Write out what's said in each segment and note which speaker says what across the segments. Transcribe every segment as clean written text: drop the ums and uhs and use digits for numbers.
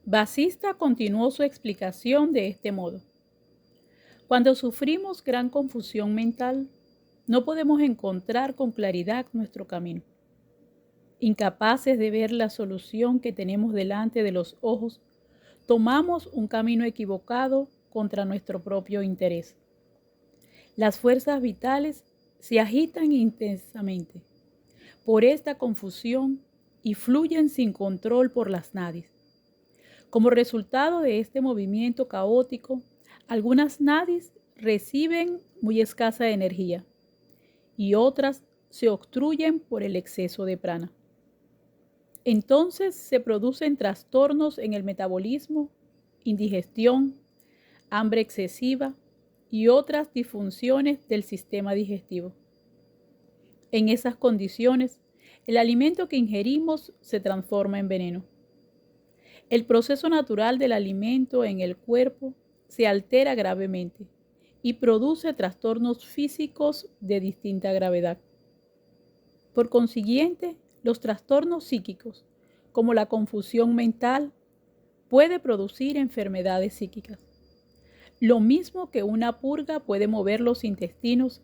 Speaker 1: Basista continuó su explicación de este modo. Cuando sufrimos gran confusión mental, no podemos encontrar con claridad nuestro camino. Incapaces de ver la solución que tenemos delante de los ojos, tomamos un camino equivocado contra nuestro propio interés. Las fuerzas vitales se agitan intensamente por esta confusión y fluyen sin control por las nadis. Como resultado de este movimiento caótico, algunas nadis reciben muy escasa energía y otras se obstruyen por el exceso de prana. Entonces se producen trastornos en el metabolismo, indigestión, hambre excesiva y otras disfunciones del sistema digestivo. En esas condiciones, el alimento que ingerimos se transforma en veneno. El proceso natural del alimento en el cuerpo se altera gravemente y produce trastornos físicos de distinta gravedad. Por consiguiente, los trastornos psíquicos, como la confusión mental, puede producir enfermedades psíquicas. Lo mismo que una purga puede mover los intestinos,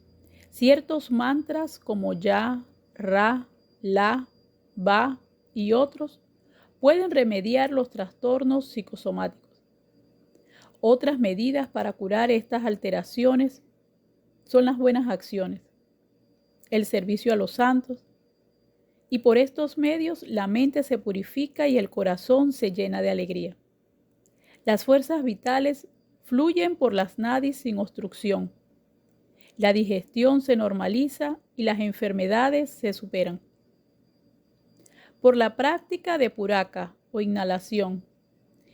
Speaker 1: ciertos mantras como Ya, Ra, La, Va y otros pueden remediar los trastornos psicosomáticos. Otras medidas para curar estas alteraciones son las buenas acciones, el servicio a los santos, y por estos medios la mente se purifica y el corazón se llena de alegría. Las fuerzas vitales fluyen por las nadis sin obstrucción. La digestión se normaliza y las enfermedades se superan. Por la práctica de puraka o inhalación,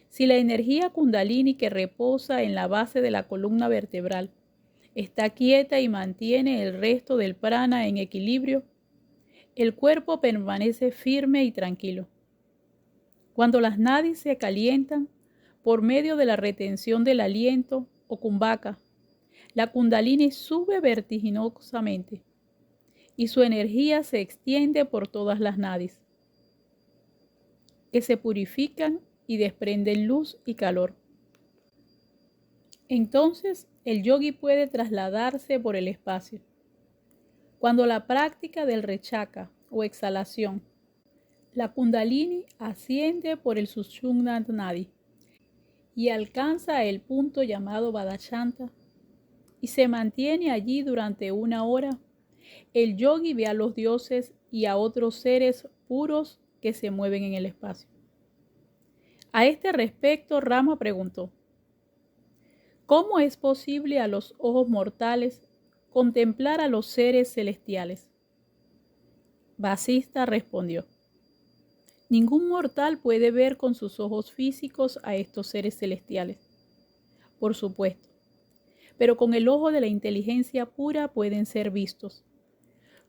Speaker 1: si la energía kundalini que reposa en la base de la columna vertebral está quieta y mantiene el resto del prana en equilibrio, el cuerpo permanece firme y tranquilo. Cuando las nadis se calientan por medio de la retención del aliento o kumbhaka, la kundalini sube vertiginosamente y su energía se extiende por todas las nadis, que se purifican y desprenden luz y calor. Entonces el yogi puede trasladarse por el espacio. Cuando la práctica del rechaka o exhalación, la kundalini asciende por el Sushumna Nadi y alcanza el punto llamado Vadachanta y se mantiene allí durante 1 hora. El yogi ve a los dioses y a otros seres puros que se mueven en el espacio. A este respecto, Rama preguntó: ¿cómo es posible a los ojos mortales contemplar a los seres celestiales? Vasista respondió: ningún mortal puede ver con sus ojos físicos a estos seres celestiales, por supuesto, pero con el ojo de la inteligencia pura pueden ser vistos,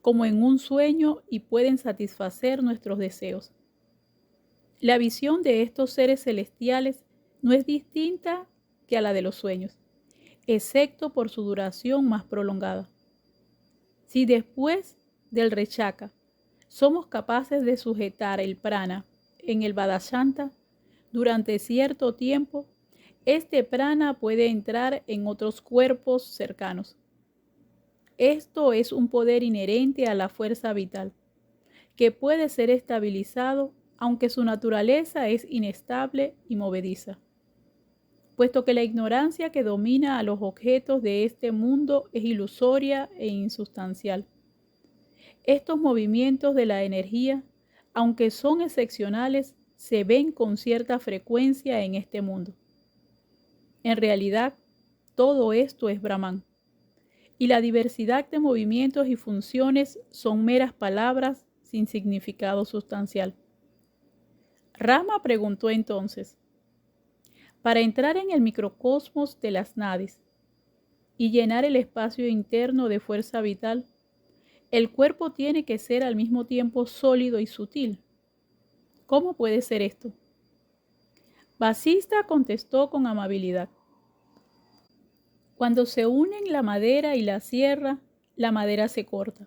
Speaker 1: como en un sueño, y pueden satisfacer nuestros deseos. La visión de estos seres celestiales no es distinta que a la de los sueños, excepto por su duración más prolongada. Si después del rechaka somos capaces de sujetar el prana en el Vadachanta durante cierto tiempo, este prana puede entrar en otros cuerpos cercanos. Esto es un poder inherente a la fuerza vital, que puede ser estabilizado aunque su naturaleza es inestable y movediza, puesto que la ignorancia que domina a los objetos de este mundo es ilusoria e insustancial. Estos movimientos de la energía, aunque son excepcionales, se ven con cierta frecuencia en este mundo. En realidad, todo esto es Brahman, y la diversidad de movimientos y funciones son meras palabras sin significado sustancial. Rama preguntó entonces: para entrar en el microcosmos de las nadis y llenar el espacio interno de fuerza vital, el cuerpo tiene que ser al mismo tiempo sólido y sutil. ¿Cómo puede ser esto? Vasista contestó con amabilidad: cuando se unen la madera y la sierra, la madera se corta.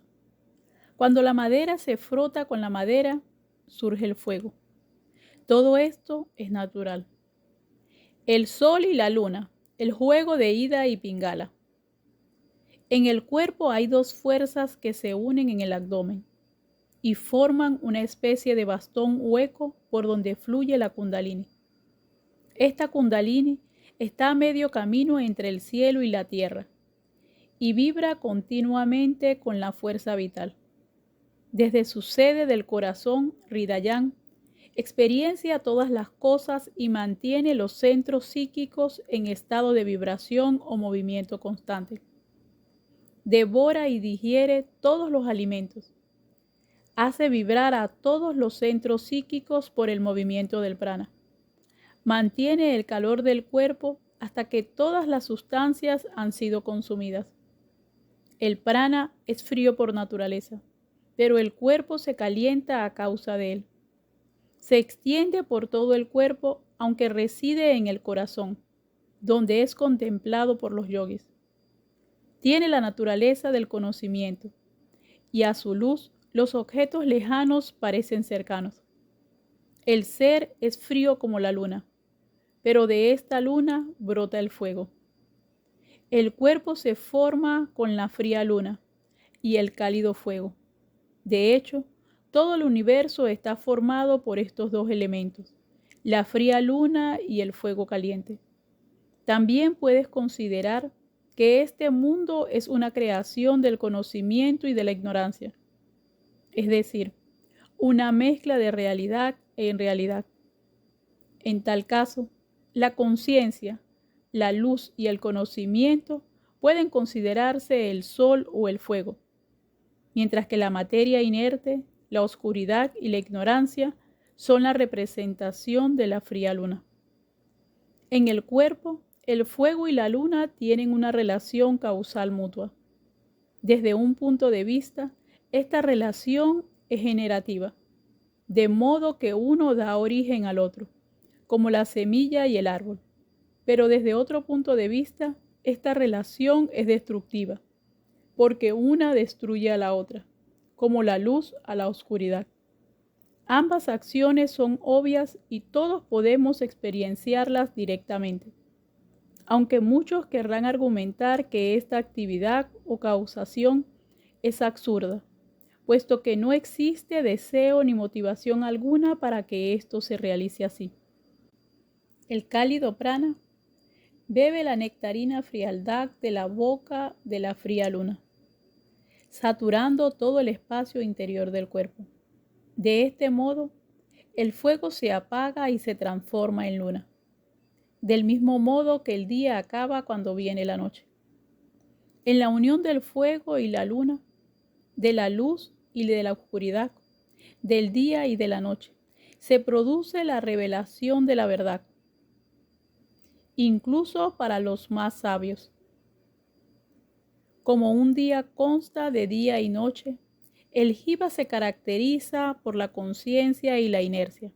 Speaker 1: Cuando la madera se frota con la madera, surge el fuego. Todo esto es natural. El sol y la luna, el juego de Ida y Pingala. En el cuerpo hay dos fuerzas que se unen en el abdomen y forman una especie de bastón hueco por donde fluye la Kundalini. Esta Kundalini está a medio camino entre el cielo y la tierra y vibra continuamente con la fuerza vital. Desde su sede del corazón, Hridayan, experiencia todas las cosas y mantiene los centros psíquicos en estado de vibración o movimiento constante. Devora y digiere todos los alimentos. Hace vibrar a todos los centros psíquicos por el movimiento del prana. Mantiene el calor del cuerpo hasta que todas las sustancias han sido consumidas. El prana es frío por naturaleza, pero el cuerpo se calienta a causa de él. Se extiende por todo el cuerpo, aunque reside en el corazón, donde es contemplado por los yogis. Tiene la naturaleza del conocimiento, y a su luz los objetos lejanos parecen cercanos. El ser es frío como la luna, pero de esta luna brota el fuego. El cuerpo se forma con la fría luna y el cálido fuego. De hecho, todo el universo está formado por estos dos elementos, la fría luna y el fuego caliente. También puedes considerar que este mundo es una creación del conocimiento y de la ignorancia, es decir, una mezcla de realidad e irrealidad. En tal caso, la conciencia, la luz y el conocimiento pueden considerarse el sol o el fuego, mientras que la materia inerte, la oscuridad y la ignorancia son la representación de la fría luna. En el cuerpo, el fuego y la luna tienen una relación causal mutua. Desde un punto de vista, esta relación es generativa, de modo que uno da origen al otro, como la semilla y el árbol. Pero desde otro punto de vista, esta relación es destructiva, porque una destruye a la otra, como la luz a la oscuridad. Ambas acciones son obvias y todos podemos experienciarlas directamente, aunque muchos querrán argumentar que esta actividad o causación es absurda, puesto que no existe deseo ni motivación alguna para que esto se realice así. El cálido prana bebe la nectarina frialdad de la boca de la fría luna, saturando todo el espacio interior del cuerpo. De este modo, el fuego se apaga y se transforma en luna, del mismo modo que el día acaba cuando viene la noche. En la unión del fuego y la luna, de la luz y de la oscuridad, del día y de la noche, se produce la revelación de la verdad, incluso para los más sabios. Como un día consta de día y noche, el jiva se caracteriza por la conciencia y la inercia.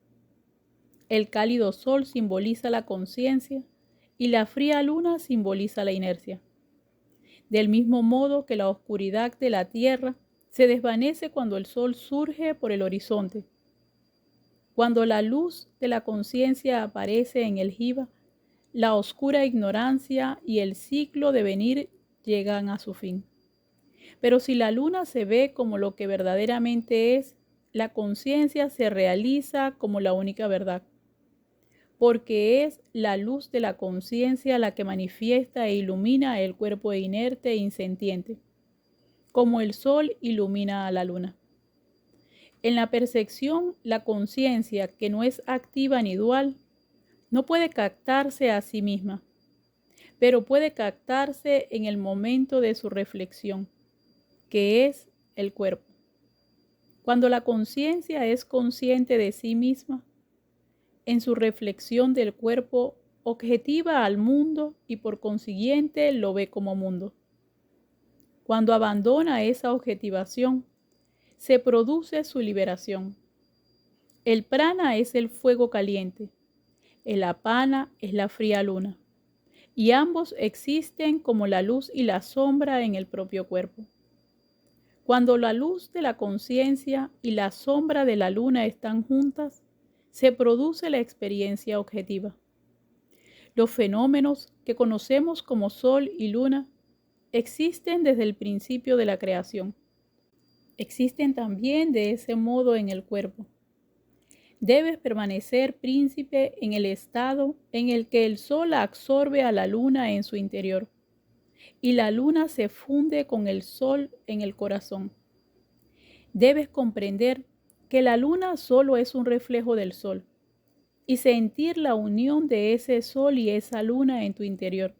Speaker 1: El cálido sol simboliza la conciencia y la fría luna simboliza la inercia. Del mismo modo que la oscuridad de la tierra se desvanece cuando el sol surge por el horizonte. Cuando la luz de la conciencia aparece en el jiva, la oscura ignorancia y el ciclo de venir llegan a su fin. Pero si la luna se ve como lo que verdaderamente es, la conciencia se realiza como la única verdad, porque es la luz de la conciencia la que manifiesta e ilumina el cuerpo inerte e insentiente, como el sol ilumina a la luna. En la percepción, la conciencia, que no es activa ni dual, no puede captarse a sí misma, pero puede captarse en el momento de su reflexión, que es el cuerpo. Cuando la conciencia es consciente de sí misma, en su reflexión del cuerpo objetiva al mundo y por consiguiente lo ve como mundo. Cuando abandona esa objetivación, se produce su liberación. El prana es el fuego caliente, el apana es la fría luna, y ambos existen como la luz y la sombra en el propio cuerpo. Cuando la luz de la conciencia y la sombra de la luna están juntas, se produce la experiencia objetiva. Los fenómenos que conocemos como sol y luna existen desde el principio de la creación. Existen también de ese modo en el cuerpo. Debes permanecer príncipe en el estado en el que el sol absorbe a la luna en su interior y la luna se funde con el sol en el corazón. Debes comprender que la luna solo es un reflejo del sol y sentir la unión de ese sol y esa luna en tu interior.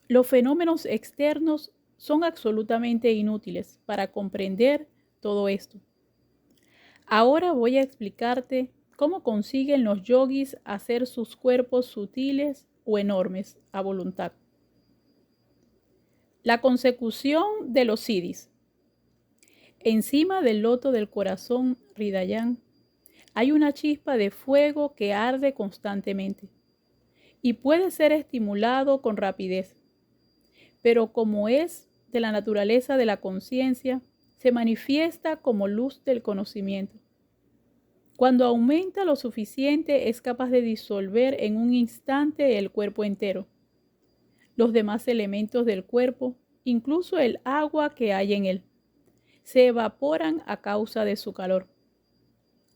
Speaker 1: Los fenómenos externos son absolutamente inútiles para comprender todo esto. Ahora voy a explicarte cómo consiguen los yogis hacer sus cuerpos sutiles o enormes a voluntad. La consecución de los siddhis. Encima del loto del corazón Hridayam hay una chispa de fuego que arde constantemente y puede ser estimulado con rapidez, pero como es de la naturaleza de la conciencia, se manifiesta como luz del conocimiento. Cuando aumenta lo suficiente, es capaz de disolver en un instante el cuerpo entero, los demás elementos del cuerpo, incluso el agua que hay en él, se evaporan a causa de su calor.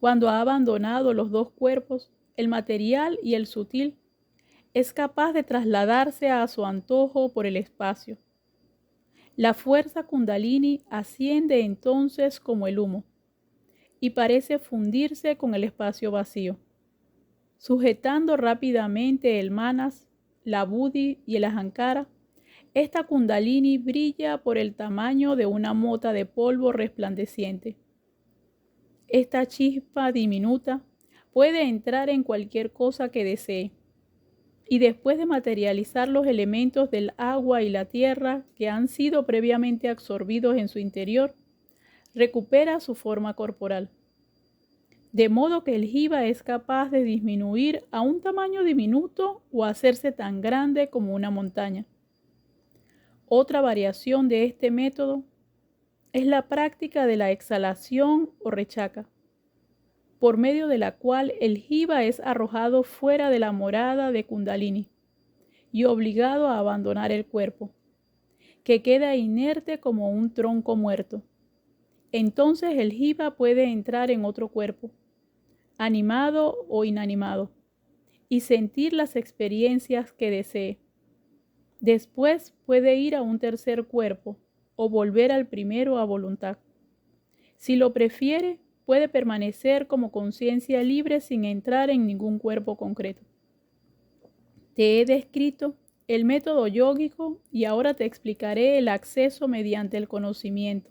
Speaker 1: Cuando ha abandonado los dos cuerpos, el material y el sutil, es capaz de trasladarse a su antojo por el espacio. La fuerza Kundalini asciende entonces como el humo y parece fundirse con el espacio vacío. Sujetando rápidamente el manas, la buddhi y el ahankara, esta Kundalini brilla por el tamaño de una mota de polvo resplandeciente. Esta chispa diminuta puede entrar en cualquier cosa que desee y después de materializar los elementos del agua y la tierra que han sido previamente absorbidos en su interior, recupera su forma corporal. De modo que el jiva es capaz de disminuir a un tamaño diminuto o hacerse tan grande como una montaña. Otra variación de este método es la práctica de la exhalación o rechaka, por medio de la cual el jiva es arrojado fuera de la morada de Kundalini y obligado a abandonar el cuerpo, que queda inerte como un tronco muerto. Entonces el jiva puede entrar en otro cuerpo, animado o inanimado, y sentir las experiencias que desee. Después puede ir a un tercer cuerpo o volver al primero a voluntad. Si lo prefiere, puede permanecer como conciencia libre sin entrar en ningún cuerpo concreto. Te he descrito el método yógico y ahora te explicaré el acceso mediante el conocimiento.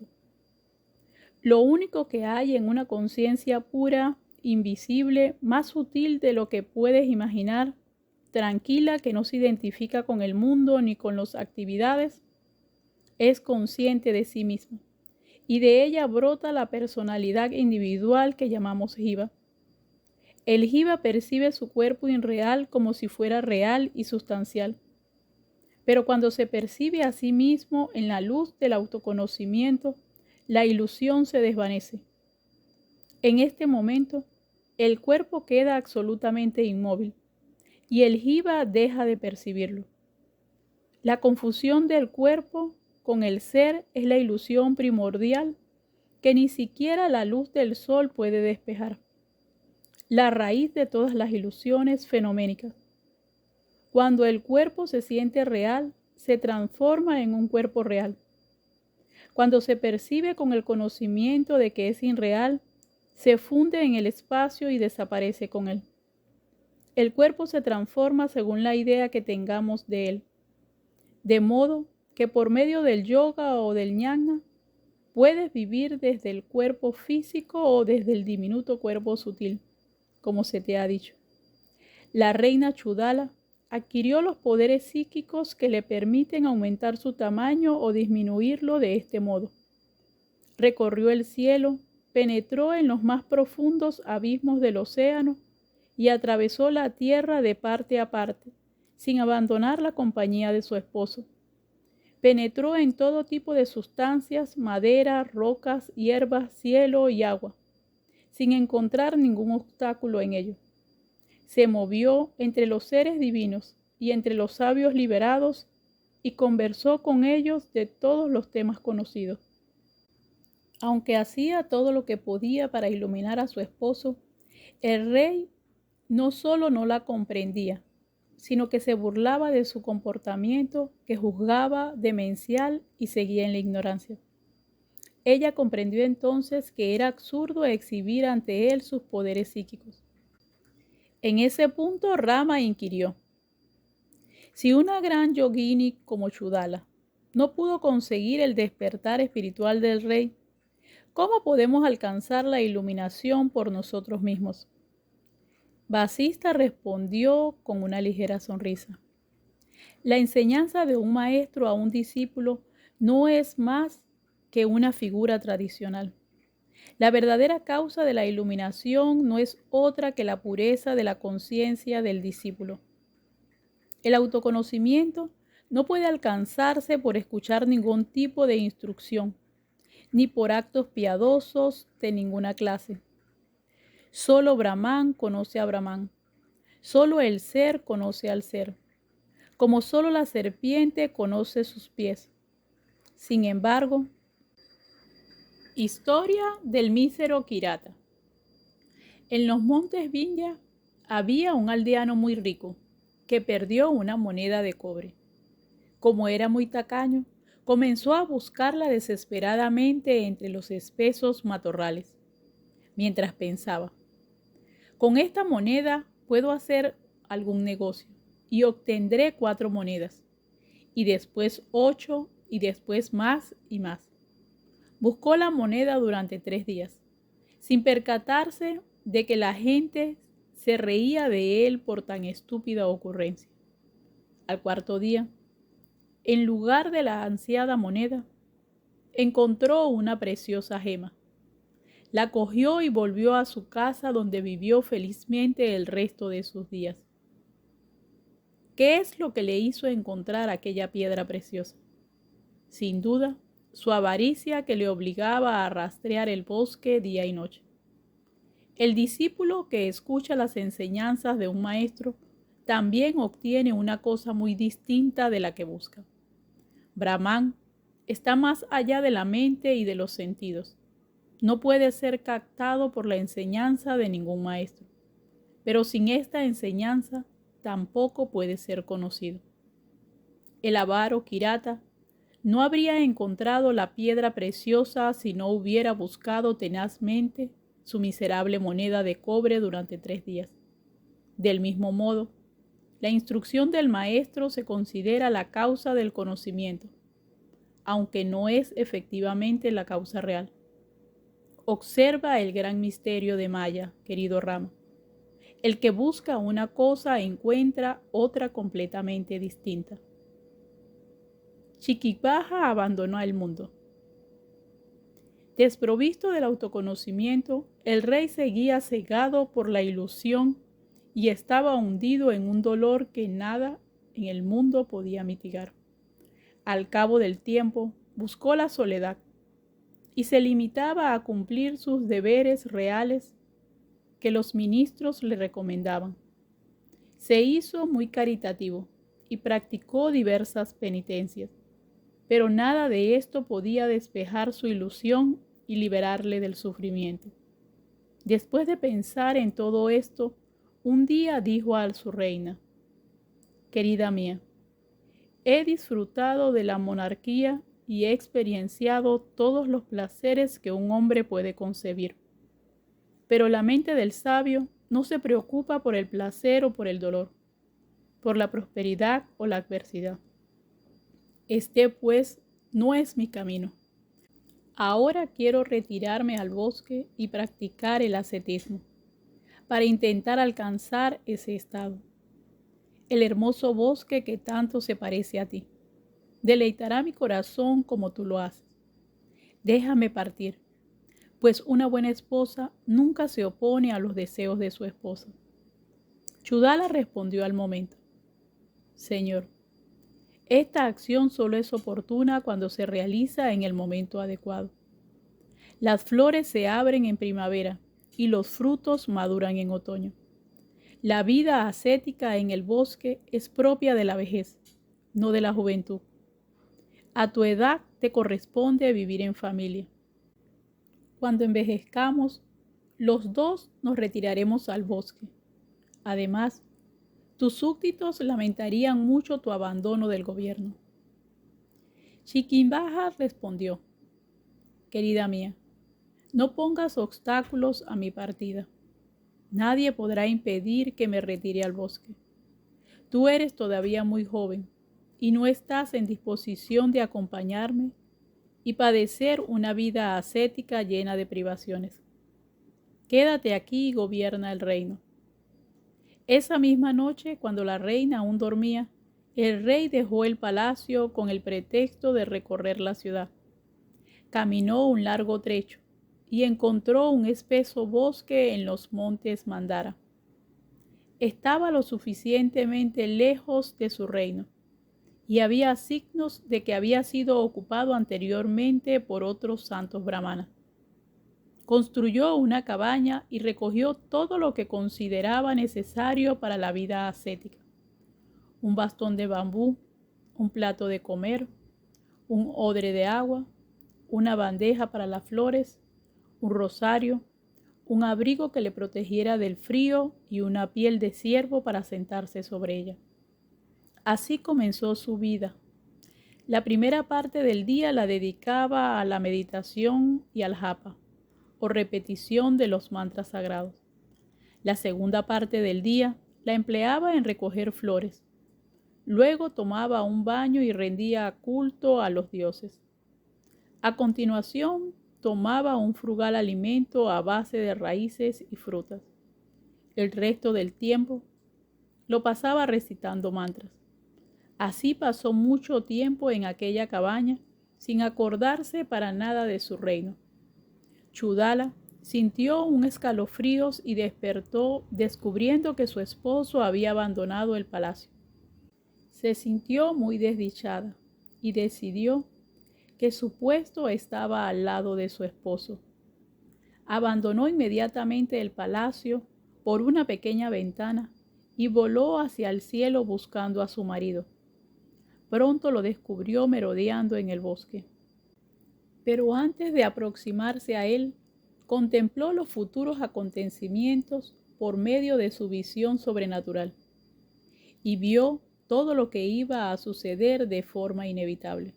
Speaker 1: Lo único que hay en una conciencia pura, invisible, más sutil de lo que puedes imaginar, tranquila, que no se identifica con el mundo ni con las actividades, es consciente de sí misma. Y de ella brota la personalidad individual que llamamos jiva. El jiva percibe su cuerpo irreal como si fuera real y sustancial. Pero cuando se percibe a sí mismo en la luz del autoconocimiento, la ilusión se desvanece. En este momento, el cuerpo queda absolutamente inmóvil y el jiva deja de percibirlo. La confusión del cuerpo con el ser es la ilusión primordial que ni siquiera la luz del sol puede despejar, la raíz de todas las ilusiones fenoménicas. Cuando el cuerpo se siente real, se transforma en un cuerpo real. Cuando se percibe con el conocimiento de que es irreal, se funde en el espacio y desaparece con él. El cuerpo se transforma según la idea que tengamos de él, de modo que por medio del yoga o del jnana, puedes vivir desde el cuerpo físico o desde el diminuto cuerpo sutil, como se te ha dicho. La reina Chudala adquirió los poderes psíquicos que le permiten aumentar su tamaño o disminuirlo de este modo. Recorrió el cielo, penetró en los más profundos abismos del océano y atravesó la tierra de parte a parte, sin abandonar la compañía de su esposo. Penetró en todo tipo de sustancias, madera, rocas, hierbas, cielo y agua, sin encontrar ningún obstáculo en ello. Se movió entre los seres divinos y entre los sabios liberados, y conversó con ellos de todos los temas conocidos. Aunque hacía todo lo que podía para iluminar a su esposo, el rey no solo no la comprendía, sino que se burlaba de su comportamiento, que juzgaba demencial y seguía en la ignorancia. Ella comprendió entonces que era absurdo exhibir ante él sus poderes psíquicos. En ese punto Rama inquirió: si una gran yogini como Chudala no pudo conseguir el despertar espiritual del rey, ¿cómo podemos alcanzar la iluminación por nosotros mismos? Vasista respondió con una ligera sonrisa: la enseñanza de un maestro a un discípulo no es más que una figura tradicional. La verdadera causa de la iluminación no es otra que la pureza de la conciencia del discípulo. El autoconocimiento no puede alcanzarse por escuchar ningún tipo de instrucción, ni por actos piadosos de ninguna clase. Solo Brahman conoce a Brahman. Solo el ser conoce al ser, como solo la serpiente conoce sus pies. Sin embargo, historia del mísero Kirata. En los montes Vindhya había un aldeano muy rico que perdió una moneda de cobre. Como era muy tacaño, comenzó a buscarla desesperadamente entre los espesos matorrales, mientras pensaba: con esta moneda puedo hacer algún negocio y obtendré 4 monedas, y después 8, y después más y más. Buscó la moneda durante 3 días, sin percatarse de que la gente se reía de él por tan estúpida ocurrencia. Al 4.º día, en lugar de la ansiada moneda, encontró una preciosa gema. La cogió y volvió a su casa, donde vivió felizmente el resto de sus días. ¿Qué es lo que le hizo encontrar aquella piedra preciosa? Sin duda, su avaricia, que le obligaba a rastrear el bosque día y noche. El discípulo que escucha las enseñanzas de un maestro también obtiene una cosa muy distinta de la que busca. Brahman está más allá de la mente y de los sentidos. No puede ser captado por la enseñanza de ningún maestro, pero sin esta enseñanza tampoco puede ser conocido. El avaro Kirata no habría encontrado la piedra preciosa si no hubiera buscado tenazmente su miserable moneda de cobre durante 3 días. Del mismo modo, la instrucción del maestro se considera la causa del conocimiento, aunque no es efectivamente la causa real. Observa el gran misterio de Maya, querido Rama. El que busca una cosa encuentra otra completamente distinta. Chiquibaja abandonó el mundo. Desprovisto del autoconocimiento, el rey seguía cegado por la ilusión y estaba hundido en un dolor que nada en el mundo podía mitigar. Al cabo del tiempo, buscó la soledad y se limitaba a cumplir sus deberes reales que los ministros le recomendaban. Se hizo muy caritativo y practicó diversas penitencias, pero nada de esto podía despejar su ilusión y liberarle del sufrimiento. Después de pensar en todo esto, un día dijo a su reina: querida mía, he disfrutado de la monarquía y he experienciado todos los placeres que un hombre puede concebir. Pero la mente del sabio no se preocupa por el placer o por el dolor, por la prosperidad o la adversidad. Este, pues, no es mi camino. Ahora quiero retirarme al bosque y practicar el ascetismo, para intentar alcanzar ese estado. El hermoso bosque que tanto se parece a ti deleitará mi corazón como tú lo haces. Déjame partir, pues una buena esposa nunca se opone a los deseos de su esposa. Chudala respondió al momento: Señor, esta acción solo es oportuna cuando se realiza en el momento adecuado. Las flores se abren en primavera y los frutos maduran en otoño. La vida ascética en el bosque es propia de la vejez, no de la juventud. A tu edad te corresponde vivir en familia. Cuando envejezcamos, los dos nos retiraremos al bosque. Además, tus súbditos lamentarían mucho tu abandono del gobierno. Chiquimbaja respondió: querida mía, no pongas obstáculos a mi partida. Nadie podrá impedir que me retire al bosque. Tú eres todavía muy joven y no estás en disposición de acompañarme y padecer una vida ascética llena de privaciones. Quédate aquí y gobierna el reino. Esa misma noche, cuando la reina aún dormía, el rey dejó el palacio con el pretexto de recorrer la ciudad. Caminó un largo trecho y encontró un espeso bosque en los montes Mandara. Estaba lo suficientemente lejos de su reino y había signos de que había sido ocupado anteriormente por otros santos brahmanas. Construyó una cabaña y recogió todo lo que consideraba necesario para la vida ascética: un bastón de bambú, un plato de comer, un odre de agua, una bandeja para las flores, un rosario, un abrigo que le protegiera del frío y una piel de ciervo para sentarse sobre ella. Así comenzó su vida. La primera parte del día la dedicaba a la meditación y al japa, o repetición de los mantras sagrados. La segunda parte del día la empleaba en recoger flores. Luego tomaba un baño y rendía culto a los dioses. A continuación, tomaba un frugal alimento a base de raíces y frutas. El resto del tiempo lo pasaba recitando mantras. Así pasó mucho tiempo en aquella cabaña, sin acordarse para nada de su reino. Chudala sintió un escalofríos y despertó descubriendo que su esposo había abandonado el palacio. Se sintió muy desdichada y decidió que su puesto estaba al lado de su esposo. Abandonó inmediatamente el palacio por una pequeña ventana y voló hacia el cielo buscando a su marido. Pronto lo descubrió merodeando en el bosque. Pero antes de aproximarse a él, contempló los futuros acontecimientos por medio de su visión sobrenatural y vio todo lo que iba a suceder de forma inevitable.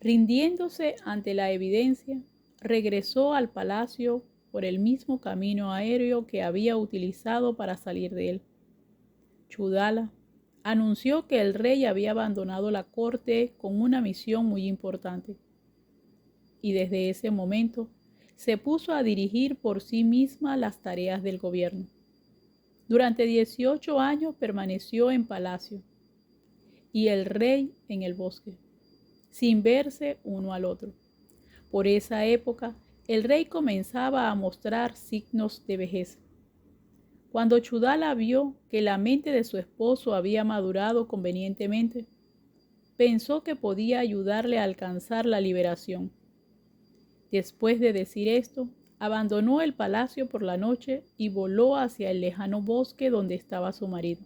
Speaker 1: Rindiéndose ante la evidencia, regresó al palacio por el mismo camino aéreo que había utilizado para salir de él. Chudala anunció que el rey había abandonado la corte con una misión muy importante, y desde ese momento se puso a dirigir por sí misma las tareas del gobierno. Durante 18 años permaneció en palacio y el rey en el bosque, sin verse uno al otro. Por esa época, el rey comenzaba a mostrar signos de vejez. Cuando Chudala vio que la mente de su esposo había madurado convenientemente, pensó que podía ayudarle a alcanzar la liberación. Después de decir esto, abandonó el palacio por la noche y voló hacia el lejano bosque donde estaba su marido.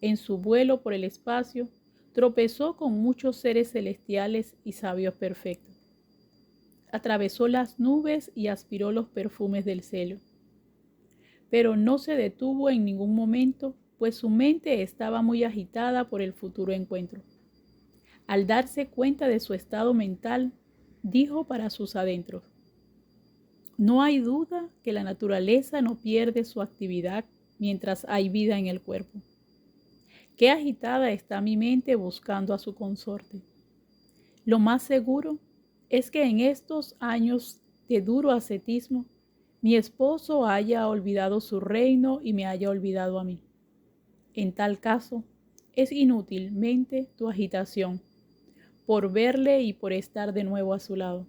Speaker 1: En su vuelo por el espacio, tropezó con muchos seres celestiales y sabios perfectos. Atravesó las nubes y aspiró los perfumes del cielo. Pero no se detuvo en ningún momento, pues su mente estaba muy agitada por el futuro encuentro. Al darse cuenta de su estado mental, dijo para sus adentros: no hay duda que la naturaleza no pierde su actividad mientras hay vida en el cuerpo. Qué agitada está mi mente buscando a su consorte. Lo más seguro es que en estos años de duro ascetismo, mi esposo haya olvidado su reino y me haya olvidado a mí. En tal caso, es inútilmente tu agitación por verle y por estar de nuevo a su lado.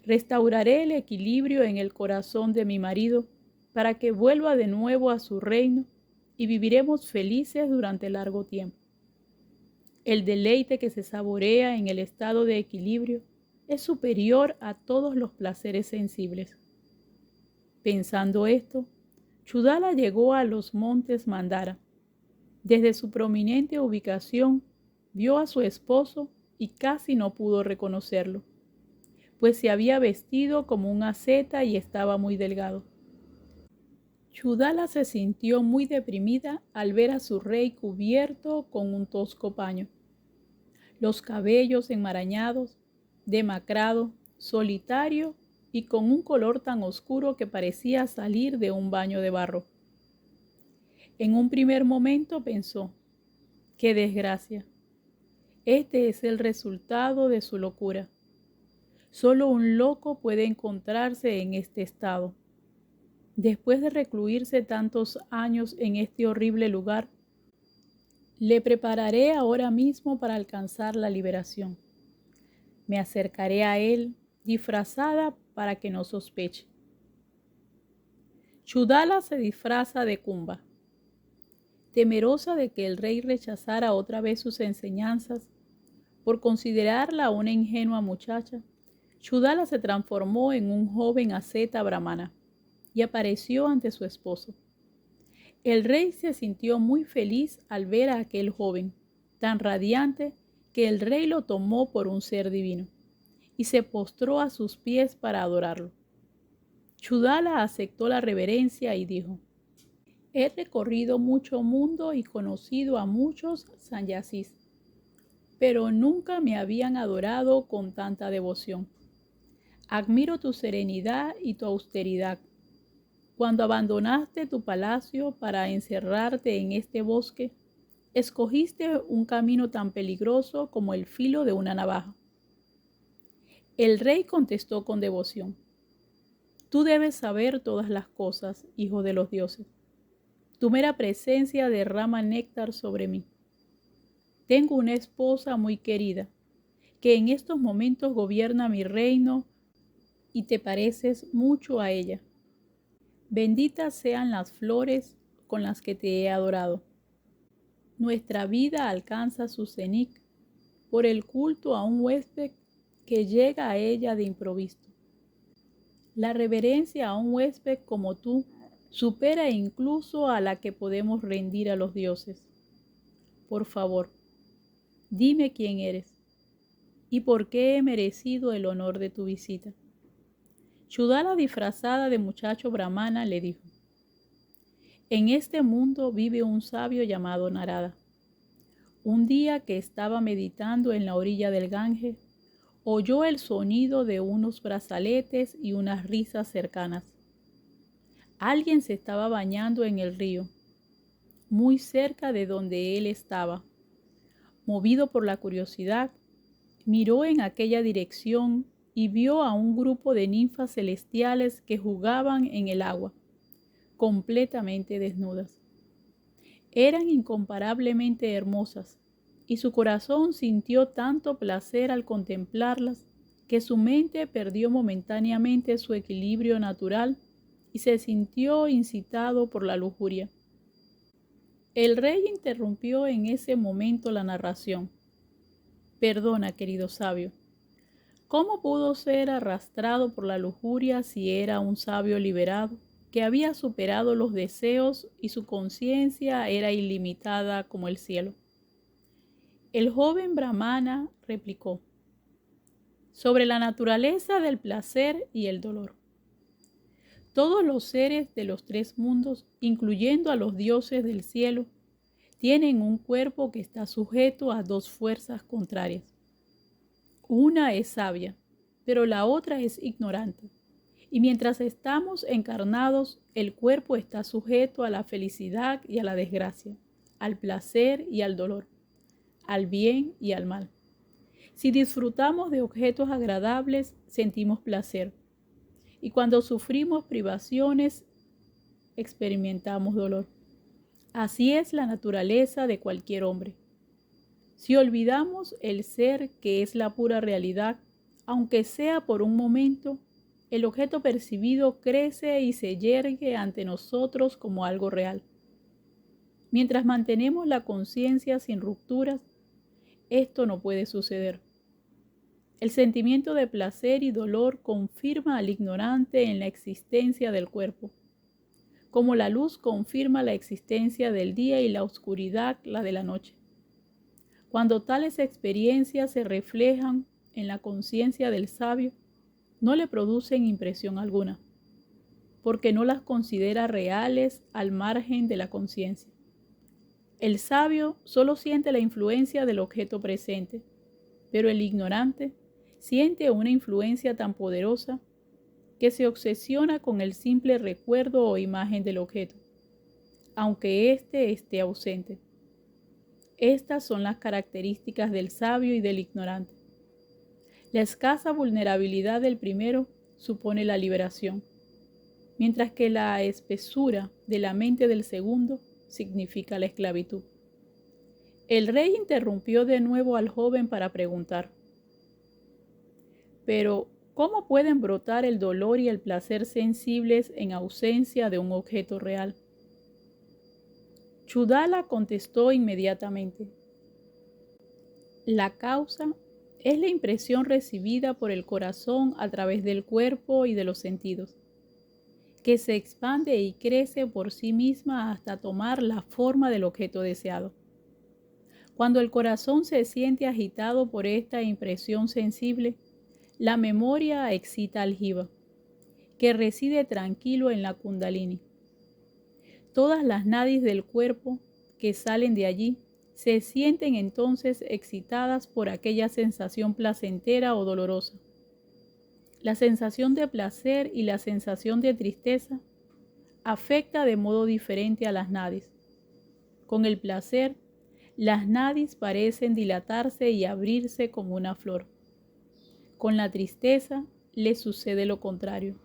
Speaker 1: Restauraré el equilibrio en el corazón de mi marido para que vuelva de nuevo a su reino y viviremos felices durante largo tiempo. El deleite que se saborea en el estado de equilibrio es superior a todos los placeres sensibles. Pensando esto, Chudala llegó a los montes Mandara. Desde su prominente ubicación, vio a su esposo y casi no pudo reconocerlo, pues se había vestido como un asceta y estaba muy delgado. Chudala se sintió muy deprimida al ver a su rey cubierto con un tosco paño, los cabellos enmarañados, demacrado, solitario y con un color tan oscuro que parecía salir de un baño de barro. En un primer momento pensó, ¡qué desgracia! Este es el resultado de su locura. Solo un loco puede encontrarse en este estado. Después de recluirse tantos años en este horrible lugar, le prepararé ahora mismo para alcanzar la liberación. Me acercaré a él disfrazada para que no sospeche. Chudala se disfraza de Kumba. Temerosa de que el rey rechazara otra vez sus enseñanzas, por considerarla una ingenua muchacha, Chudala se transformó en un joven asceta brahmana y apareció ante su esposo. El rey se sintió muy feliz al ver a aquel joven, tan radiante que el rey lo tomó por un ser divino y se postró a sus pies para adorarlo. Chudala aceptó la reverencia y dijo, he recorrido mucho mundo y conocido a muchos sannyasis, pero nunca me habían adorado con tanta devoción. Admiro tu serenidad y tu austeridad. Cuando abandonaste tu palacio para encerrarte en este bosque, escogiste un camino tan peligroso como el filo de una navaja. El rey contestó con devoción, tú debes saber todas las cosas, hijo de los dioses. Tu mera presencia derrama néctar sobre mí. Tengo una esposa muy querida, que en estos momentos gobierna mi reino y te pareces mucho a ella. Benditas sean las flores con las que te he adorado. Nuestra vida alcanza su cenit por el culto a un huésped que llega a ella de improviso. La reverencia a un huésped como tú supera incluso a la que podemos rendir a los dioses. Por favor, dime quién eres y por qué he merecido el honor de tu visita. Chudala, disfrazada de muchacho brahmana, le dijo, en este mundo vive un sabio llamado Narada. Un día que estaba meditando en la orilla del Ganges, oyó el sonido de unos brazaletes y unas risas cercanas. Alguien se estaba bañando en el río, muy cerca de donde él estaba. Movido por la curiosidad, miró en aquella dirección y vio a un grupo de ninfas celestiales que jugaban en el agua, completamente desnudas. Eran incomparablemente hermosas, y su corazón sintió tanto placer al contemplarlas que su mente perdió momentáneamente su equilibrio natural y se sintió incitado por la lujuria. El rey interrumpió en ese momento la narración. Perdona, querido sabio, ¿cómo pudo ser arrastrado por la lujuria si era un sabio liberado, que había superado los deseos y su conciencia era ilimitada como el cielo? El joven brahmana replicó, sobre la naturaleza del placer y el dolor. Todos los seres de los tres mundos, incluyendo a los dioses del cielo, tienen un cuerpo que está sujeto a dos fuerzas contrarias. Una es sabia, pero la otra es ignorante. Y mientras estamos encarnados, el cuerpo está sujeto a la felicidad y a la desgracia, al placer y al dolor, al bien y al mal. Si disfrutamos de objetos agradables, sentimos placer. Y cuando sufrimos privaciones, experimentamos dolor. Así es la naturaleza de cualquier hombre. Si olvidamos el ser que es la pura realidad, aunque sea por un momento, el objeto percibido crece y se yergue ante nosotros como algo real. Mientras mantenemos la conciencia sin rupturas, esto no puede suceder. El sentimiento de placer y dolor confirma al ignorante en la existencia del cuerpo. como la luz confirma la existencia del día y la oscuridad la de la noche. Cuando tales experiencias se reflejan en la conciencia del sabio, no le producen impresión alguna, porque no las considera reales al margen de la conciencia. El sabio solo siente la influencia del objeto presente, pero el ignorante siente una influencia tan poderosa que se obsesiona con el simple recuerdo o imagen del objeto, aunque éste esté ausente. Estas son las características del sabio y del ignorante. La escasa vulnerabilidad del primero supone la liberación, mientras que la espesura de la mente del segundo significa la esclavitud. El rey interrumpió de nuevo al joven para preguntar: pero, ¿cómo pueden brotar el dolor y el placer sensibles en ausencia de un objeto real? Chudala contestó inmediatamente: la causa es la impresión recibida por el corazón a través del cuerpo y de los sentidos, que se expande y crece por sí misma hasta tomar la forma del objeto deseado. Cuando el corazón se siente agitado por esta impresión sensible, la memoria excita al jiva, que reside tranquilo en la kundalini. Todas las nadis del cuerpo que salen de allí se sienten entonces excitadas por aquella sensación placentera o dolorosa. La sensación de placer y la sensación de tristeza afecta de modo diferente a las nadis. Con el placer, las nadis parecen dilatarse y abrirse como una flor. Con la tristeza le sucede lo contrario,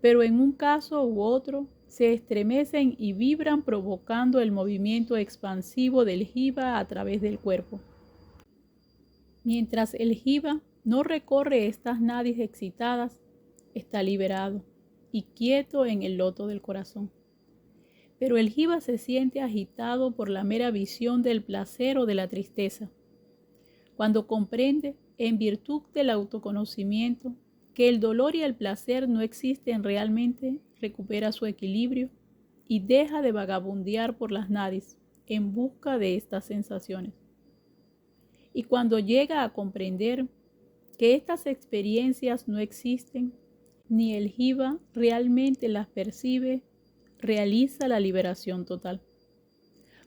Speaker 1: pero en un caso u otro se estremecen y vibran provocando el movimiento expansivo del jiva a través del cuerpo. Mientras el jiva no recorre estas nadis excitadas, está liberado y quieto en el loto del corazón. Pero el jiva se siente agitado por la mera visión del placer o de la tristeza. Cuando comprende, en virtud del autoconocimiento, que el dolor y el placer no existen realmente, recupera su equilibrio y deja de vagabundear por las nadis en busca de estas sensaciones. Y cuando llega a comprender que estas experiencias no existen, ni el jiva realmente las percibe, realiza la liberación total.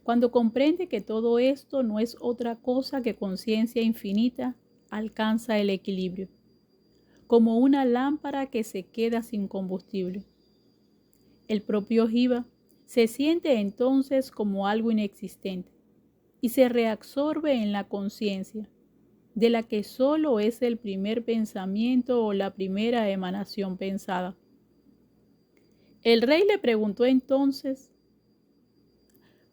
Speaker 1: Cuando comprende que todo esto no es otra cosa que conciencia infinita, alcanza el equilibrio, como una lámpara que se queda sin combustible. El propio jiva se siente entonces como algo inexistente y se reabsorbe en la conciencia, de la que solo es el primer pensamiento o la primera emanación pensada. El rey le preguntó entonces: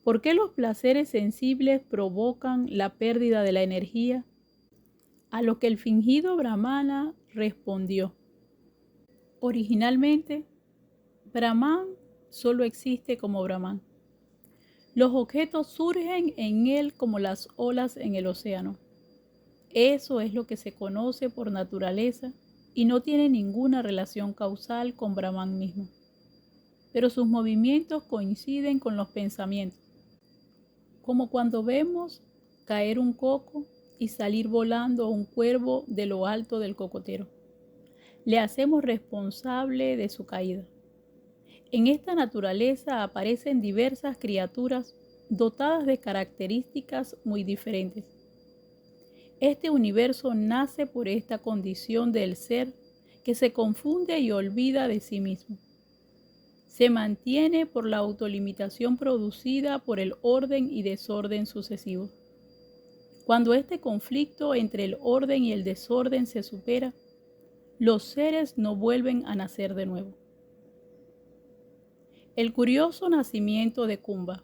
Speaker 1: ¿por qué los placeres sensibles provocan la pérdida de la energía? A lo que el fingido brahmana respondió: originalmente, Brahman solo existe como Brahman. Los objetos surgen en él como las olas en el océano. Eso es lo que se conoce por naturaleza y no tiene ninguna relación causal con Brahman mismo. Pero sus movimientos coinciden con los pensamientos, como cuando vemos caer un coco y salir volando un cuervo de lo alto del cocotero. Le hacemos responsable de su caída. En esta naturaleza aparecen diversas criaturas dotadas de características muy diferentes. Este universo nace por esta condición del ser que se confunde y olvida de sí mismo. Se mantiene por la autolimitación producida por el orden y desorden sucesivos. Cuando este conflicto entre el orden y el desorden se supera, los seres no vuelven a nacer de nuevo. El curioso nacimiento de Kumbha.